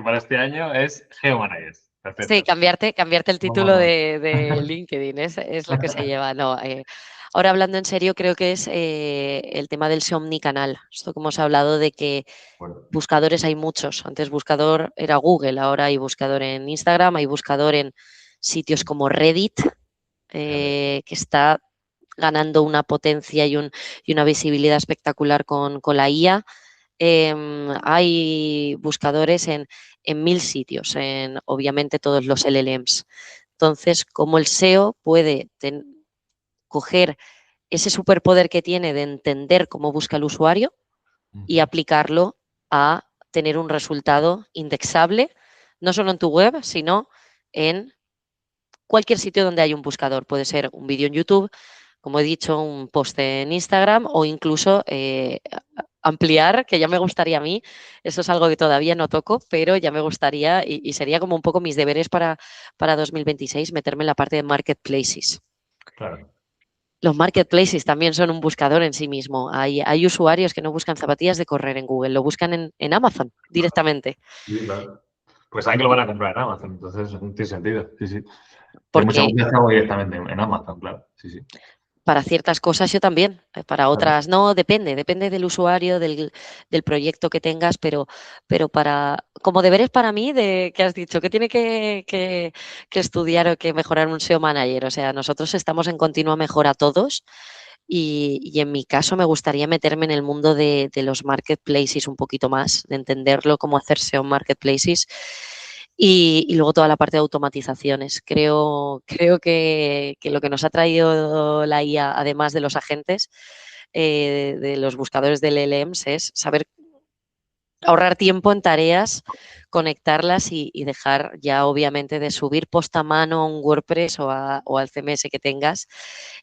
para este año, es Geo Manager. Perfecto. Sí, cambiarte el título de LinkedIn es lo que se lleva. No, Ahora hablando en serio, creo que es el tema del SEO omnicanal. Esto que hemos hablado de que buscadores hay muchos. Antes buscador era Google, ahora hay buscador en Instagram, hay buscador en sitios como Reddit, que está ganando una potencia y una visibilidad espectacular con la IA. Hay buscadores en 1000 sitios, en obviamente todos los LLMs. Entonces, como el SEO puede coger ese superpoder que tiene de entender cómo busca el usuario y aplicarlo a tener un resultado indexable, no solo en tu web, sino en cualquier sitio donde hay un buscador. Puede ser un vídeo en YouTube, como he dicho, un post en Instagram o incluso ampliar, que ya me gustaría a mí, eso es algo que todavía no toco, pero ya me gustaría y sería como un poco mis deberes para 2026, meterme en la parte de marketplaces. Claro. Los marketplaces también son un buscador en sí mismo. Hay usuarios que no buscan zapatillas de correr en Google, lo buscan en Amazon directamente. Sí, claro. Pues saben que lo van a comprar en Amazon, entonces no tiene sentido. Sí, sí. Hay mucha Porque gente que hago directamente en Amazon, claro. Sí, sí. para ciertas cosas yo también, para otras no, depende del usuario, del proyecto que tengas, pero como deberes para mí, que has dicho, que tiene que estudiar o que mejorar un SEO manager. O sea, nosotros estamos en continua mejora todos y en mi caso me gustaría meterme en el mundo de los marketplaces un poquito más, de entenderlo, cómo hacer SEO marketplaces. Y luego toda la parte de automatizaciones. Creo que lo que nos ha traído la IA, además de los agentes, de los buscadores del LLMs, es saber ahorrar tiempo en tareas, conectarlas y dejar ya obviamente de subir post a mano a un WordPress o al CMS que tengas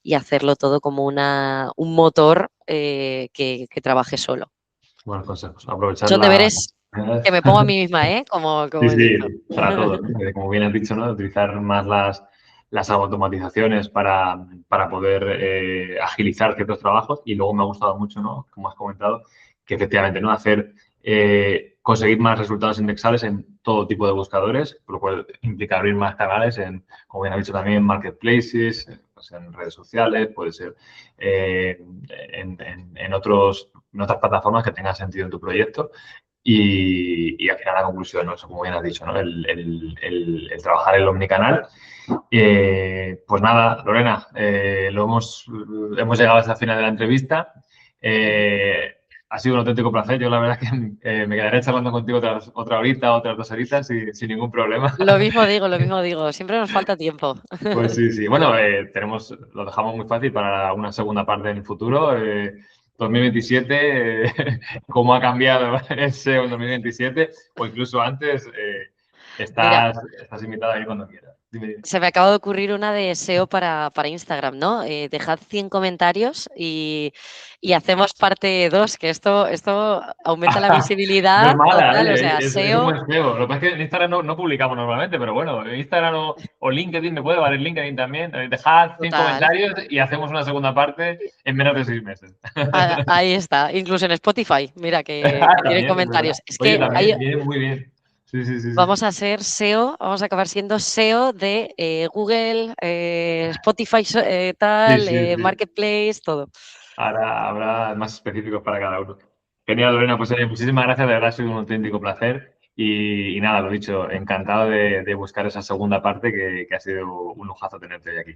y hacerlo todo como un motor que trabaje solo. Buenos consejos. Aprovechar Son deberes que me pongo a mí misma, como Sí, he dicho. sí, para todos, ¿no? Como bien has dicho, ¿no? Utilizar más las automatizaciones para poder agilizar ciertos trabajos. Y luego me ha gustado mucho, ¿no? Como has comentado, que efectivamente, ¿no? Conseguir más resultados indexables en todo tipo de buscadores, por lo cual implica abrir más canales como bien has dicho también, marketplaces, pues en redes sociales, puede ser en otras plataformas que tengan sentido en tu proyecto. Y al final la conclusión, ¿no? Eso, como bien has dicho, ¿no? El trabajar el omnicanal. Pues nada, Lorena, hemos llegado hasta el final de la entrevista. Ha sido un auténtico placer. Yo la verdad es que me quedaré charlando contigo otra horita, otras 2 horitas sin ningún problema. Lo mismo digo. Siempre nos falta tiempo. Pues sí. Bueno, lo dejamos muy fácil para una segunda parte en el futuro. 2027, cómo ha cambiado el SEO en 2027 o incluso antes, estás invitada a ir cuando quieras. Dime. Se me acaba de ocurrir una de SEO para Instagram, ¿no? Dejad 100 comentarios y hacemos parte 2, que esto aumenta la visibilidad. No es mala, total, o sea, es un buen SEO. Lo que pasa es que en Instagram no publicamos normalmente, pero bueno, en Instagram o LinkedIn, me puede valer LinkedIn también. Dejad 100 comentarios y hacemos una segunda parte en menos de 6 meses. Ahí está, incluso en Spotify, mira que tiene comentarios. Es Oye, que también viene muy bien. Sí. Vamos a ser SEO, vamos a acabar siendo SEO de Google, Spotify, Sí. Marketplace, todo. Ahora habrá más específicos para cada uno. Genial, Lorena. Pues muchísimas gracias. De verdad, ha sido un auténtico placer. Y nada, lo dicho, encantado de buscar esa segunda parte que ha sido un lujazo tenerte hoy aquí.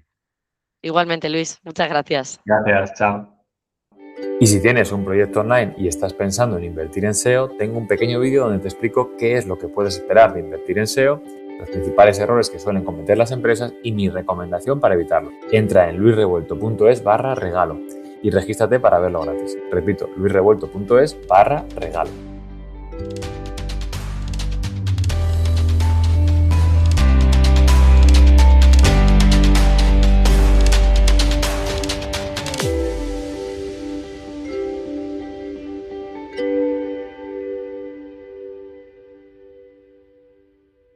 Igualmente, Luis. Muchas gracias. Gracias. Chao. Y si tienes un proyecto online y estás pensando en invertir en SEO, tengo un pequeño vídeo donde te explico qué es lo que puedes esperar de invertir en SEO, los principales errores que suelen cometer las empresas y mi recomendación para evitarlo. Entra en luisrevuelto.es/regalo y regístrate para verlo gratis. Repito, luisrevuelto.es/regalo.